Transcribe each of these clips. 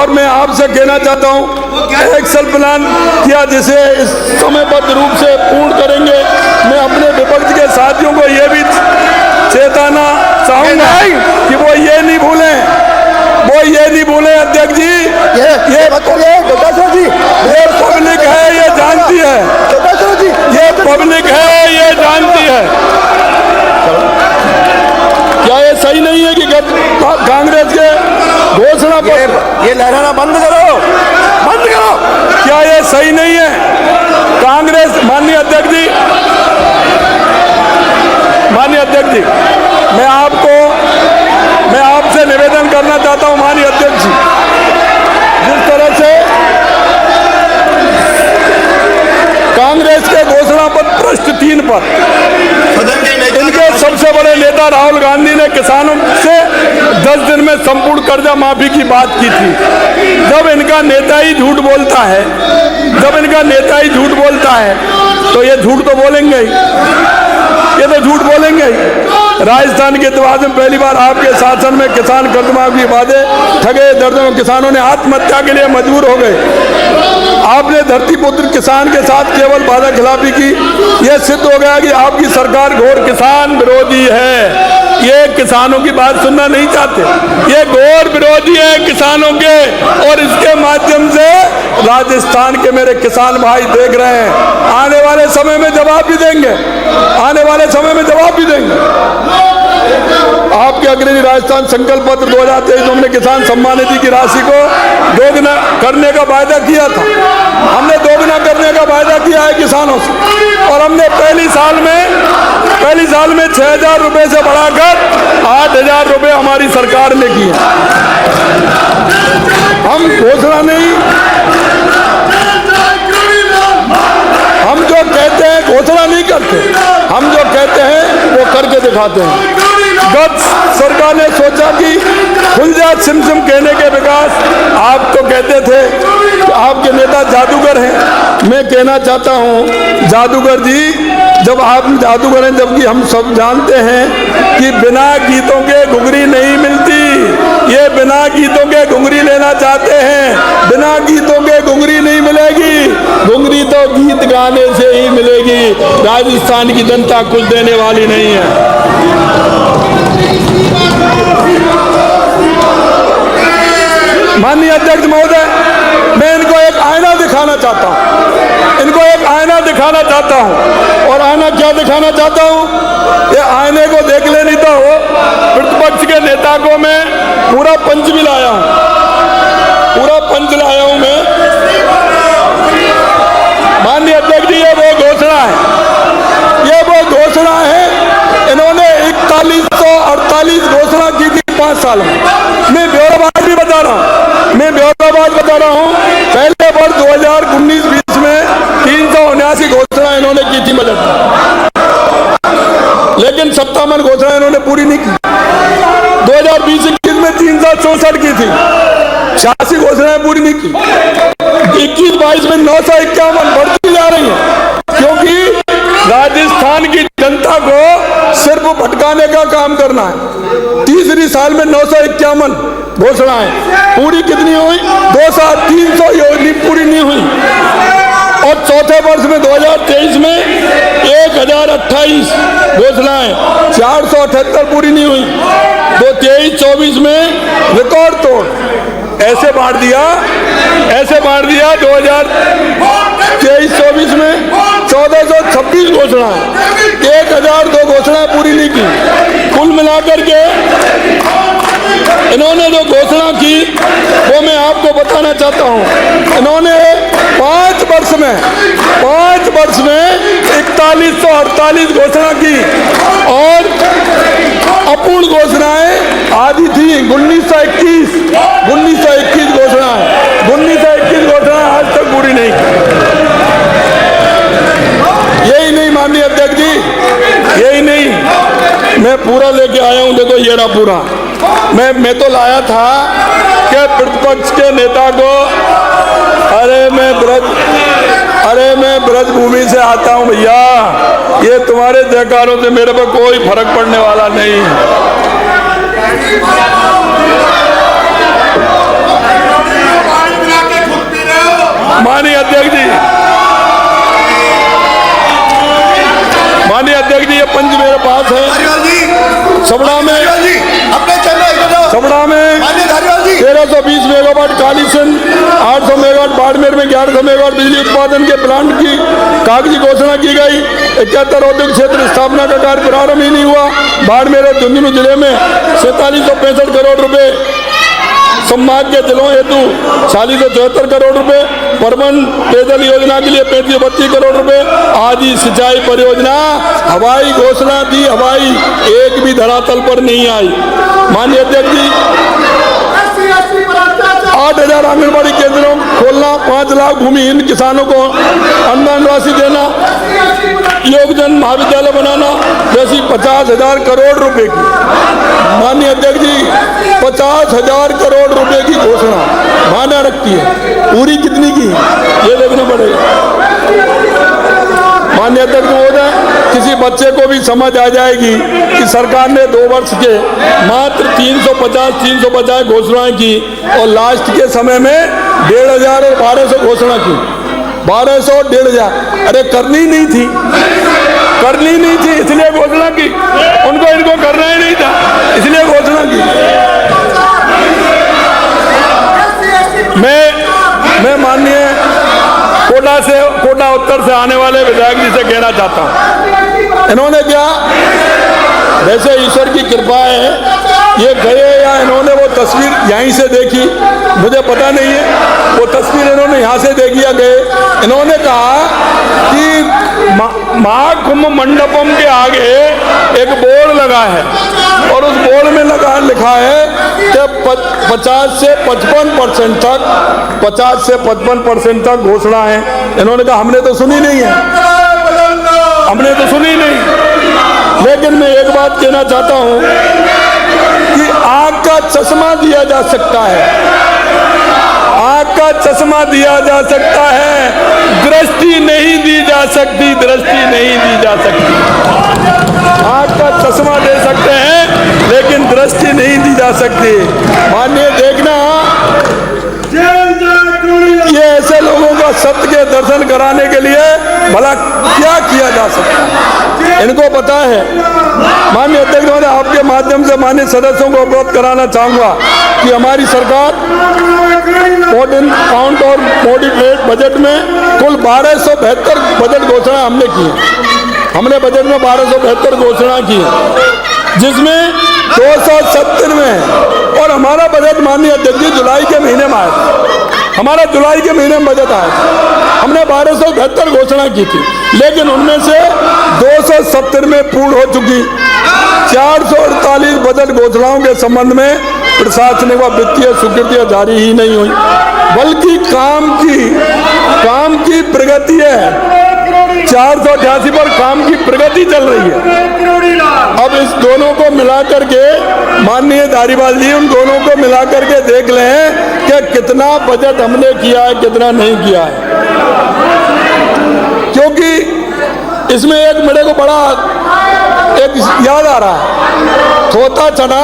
और मैं आपसे कहना चाहता हूं, एक्शन प्लान किया जिसे इस समयबद्ध रूप से पूर्ण करेंगे। मैं अपने विपक्ष के साथियों को ये भी चेताना चाहूंगा कि वो ये नहीं भूलें अध्यक्ष जी, ये पब्लिक है, ये जानती है, ये पब्लिक है, ये जानती है। क्या ये सही नहीं है कि कांग्रेस के घोषणा पर ये लहराना बंद करो। क्या ये सही नहीं है? कांग्रेस, माननीय अध्यक्ष जी, मैं आपसे निवेदन करना चाहता हूं, माननीय अध्यक्ष जी, जिस तरह से कांग्रेस के घोषणा पत्र पृष्ठ 3 पर इनके सबसे बड़े नेता राहुल गांधी ने किसानों से 10 दिन में संपूर्ण कर्जा माफी की बात की थी। जब इनका नेता ही झूठ बोलता है, तो ये झूठ तो बोलेंगे ही, राजस्थान के इतिहास में पहली बार आपके शासन में किसान कर्ज माफी वादे ठगे, दर्जनों किसानों ने आत्महत्या के लिए मजबूर हो गए। आपने धरती पुत्र किसान के साथ केवल वादा खिलाफी की। यह सिद्ध हो गया कि आपकी सरकार घोर किसान विरोधी है। ये किसानों की बात सुनना नहीं चाहते, ये घोर विरोधी है किसानों के, और इसके माध्यम से राजस्थान के मेरे किसान भाई देख रहे हैं, आने वाले समय में जवाब भी देंगे, आपके अग्रणी राजस्थान संकल्प पत्र 2023 हमने किसान सम्मान निधि की राशि को दोगुना करने का वायदा किया था। हमने दोगुना करने का वायदा किया है किसानों से, और हमने पहली साल में 6,000 रुपए से बढ़ाकर 8,000 रुपए हमारी सरकार ने किए। हम घोषणा नहीं, हम जो कहते हैं घोषणा नहीं करते, हम जो कहते हैं वो करके दिखाते हैं। गत सरकार ने सोचा कि खुल जा सिम कहने के विकास, आप तो कहते थे कि आपके नेता जादूगर हैं। मैं कहना चाहता हूं, जादूगर जी, जब आप जादूगर हैं, जबकि हम सब जानते हैं कि बिना गीतों के घुंघरी नहीं मिलती। ये बिना गीतों के घुंघरी लेना चाहते हैं, बिना गीतों के घुंघरी नहीं मिलेगी, घुंघरी तो गीत गाने से ही मिलेगी। राजस्थान की जनता कुछ देने वाली नहीं है। माननीय अध्यक्ष महोदय, मैं इनको एक आईना दिखाना चाहता हूं, और आईना क्या दिखाना चाहता हूं, ये आईने को देख ले, नहीं तो प्रतिपक्ष के नेता को मैं पूरा पंच भी लाया हूं, मैं। माननीय अध्यक्ष जी, ये वो घोषणा है, इन्होंने 4148 घोषणा की थी 5 साल में। मैं ब्यौराबाद भी बता रहा हूं, पहले वर्ष 2019-20 में 379 घोषणा इन्होंने की थी बजट में, लेकिन 57 घोषणा इन्होंने पूरी नहीं की। 2020-21 में 364 की थी, 86 घोषणाएं पूरी नहीं की। 21-22 में 951 बढ़ती जा रही है, क्योंकि राजस्थान की जनता को सिर्फ भटकाने का काम करना है। तीसरी साल में 951 घोषणाएं पूरी कितनी हुई? 2 साल 300 योजना पूरी नहीं हुई। और चौथे वर्ष में 2023 में 1028 घोषणाएं, 478 पूरी नहीं हुई। 2023-24 में रिकॉर्ड तोड़ ऐसे बांट दिया 2023-24 में 1426 घोषणाएं, 1002 घोषणाएं पूरी नहीं की। कुल मिलाकर के इन्होंने जो घोषणा की वो मैं आपको बताना चाहता हूं। इन्होंने 5 वर्ष में 4148 घोषणा की, और अपूर्ण घोषणाएं आधी थी। 1921 घोषणाएं, 1921 घोषणाएं आज तक पूरी नहीं की। यही नहीं माननीय अध्यक्ष जी, यही नहीं, मैं पूरा लेके आया हूं। देखो ये रहा पूरा, मैं तो लाया था कि प्रतिपक्ष के नेता को, अरे मैं ब्रज भूमि से आता हूं भैया, ये तुम्हारे जयकारों से मेरे पर कोई फर्क पड़ने वाला नहीं है। 20 मेगावाट कालीसिंध, 800 मेगावाट बाड़मेर में 1100 मेगावाट बिजली उत्पादन के प्लांट की कागजी घोषणा की गई। 71 औद्योगिक क्षेत्र स्थापना का कार्य प्रारंभ ही नहीं हुआ। बाड़मेर और झुंझुनू जिले में 4765 करोड़ रुपए, संभाग के जिलों हेतु 4674 करोड़ रुपए, परमन पेयजल योजना के लिए 3532 करोड़ रुपए आदि सिंचाई परियोजना हवाई घोषणा दी, हवाई एक भी धरातल पर नहीं आई। माननीय अध्यक्ष जी, 8000 आंगनबाड़ी केंद्रों खोलना, 5 लाख भूमिहीन किसानों को अनुदान राशि देना, योगजन महाविद्यालय बनाना, जैसी 50,000 करोड़ रुपए की, माननीय अध्यक्ष जी 50,000 करोड़ रुपए की घोषणा माना रखती है, पूरी कितनी की ये देखना पड़ेगा। माननीय अध्यक्ष महोदय, किसी बच्चे को भी समझ आ जाएगी कि सरकार ने 2 वर्ष के मात्र 350 घोषणाएं की और लास्ट के समय में 1,500 और 1,200 घोषणा की। 1,200 और 1,500, अरे करनी नहीं थी इसलिए घोषणा की, इनको करना ही नहीं था इसलिए घोषणा की। मैं माननीय कोटा उत्तर से आने वाले विधायक जी से कहना चाहता हूं, इन्होंने क्या, वैसे ईश्वर की कृपा है, ये गए या इन्होंने वो तस्वीर यहीं से देखी, मुझे पता नहीं है, वो तस्वीर इन्होंने यहाँ से देखी या गए। इन्होंने कहा कि महाकुंभ मंडपम के आगे एक बोर्ड लगा है और उस बोर्ड में लिखा है कि 50 से 55% तक घोषणा है। इन्होंने कहा हमने तो सुनी नहीं है, लेकिन मैं एक बात कहना चाहता हूं कि आंख का चश्मा दिया जा सकता है, आंख का चश्मा दिया जा सकता है, दृष्टि नहीं दी जा सकती, आंख का चश्मा दे सकते हैं लेकिन दृष्टि नहीं दी जा सकती। माननीय देखना, ये ऐसे लोगों का सत्य के दर्शन कराने के लिए भला क्या किया जा सकता है, इनको पता है। माननीय अध्यक्ष महोदय, आपके माध्यम से माननीय सदस्यों को अवगत कराना चाहूंगा कि हमारी सरकार काउंट और मॉडिफाइड बजट में कुल 1272 बजट घोषणा हमने की है। हमने बजट में 1272 घोषणा की है, जिसमें 270 में, और हमारा बजट माननीय अध्यक्ष जी जुलाई के महीने में आया था, हमारा जुलाई के महीने में बजट आया था, हमने 1272 घोषणा की थी, लेकिन उनमें से 270 में पूर्ण हो चुकी। 448 बजट घोषणाओं के संबंध में प्रशासनिक व वित्तीय स्वीकृतियां जारी ही नहीं हुई, बल्कि काम की प्रगति है। 488 पर काम की प्रगति चल रही है। अब इस दोनों को मिलाकर के माननीय धारीवाल जी, उन दोनों को मिलाकर के देख लें कि कितना बजट हमने किया है, कितना नहीं किया है। क्योंकि इसमें एक मेरे को बड़ा एक याद आ रहा है, थोता चना,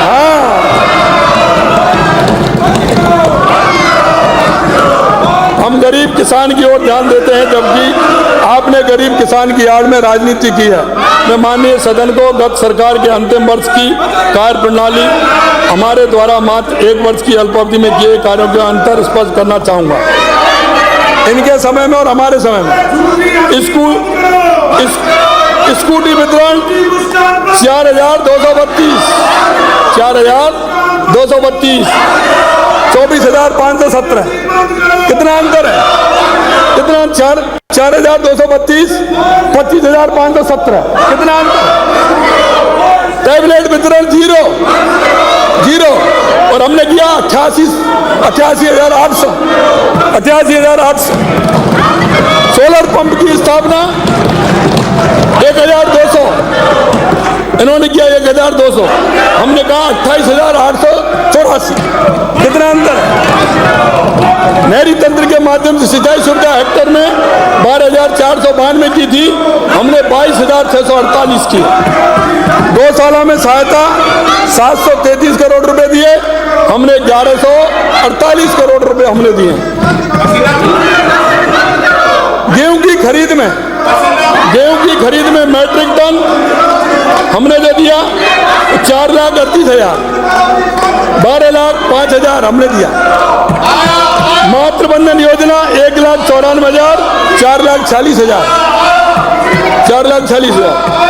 हाँ, हम गरीब किसान की ओर ध्यान देते हैं, जबकि आपने गरीब किसान की आड़ में राजनीति की है। मैं माननीय सदन को गत सरकार के अंतिम वर्ष की कार्य प्रणाली, हमारे द्वारा मात्र 1 वर्ष की अल्पावधि में किए कार्यों के अंतर स्पष्ट करना चाहूंगा। इनके समय में और हमारे समय में स्कूटी वितरण 4,232, 24,517, कितना अंतर है, कितना 4,232, 25,517, कितना अंतर। टैबलेट वितरण 0, और हमने किया 88,800। सोलर पंप की स्थापना 1,200, इन्होंने किया 1,200, हमने कहा 28,884, कितना अंतर है। नहरी तंत्र के माध्यम से सिंचाई सुविधा हेक्टर में 12,492 की थी, हमने 22,648 की। 2 सालों में सहायता 733 करोड़ रुपए दिए, हमने 1,148 करोड़ रुपए हमने दिए। गेहूं की खरीद में मैट्रिक टन हमने जो दिया 4,38,000, 12,05,000 हमने दिया। मातृबंधन योजना 1,94,000, 4,46,000, 4,46,000।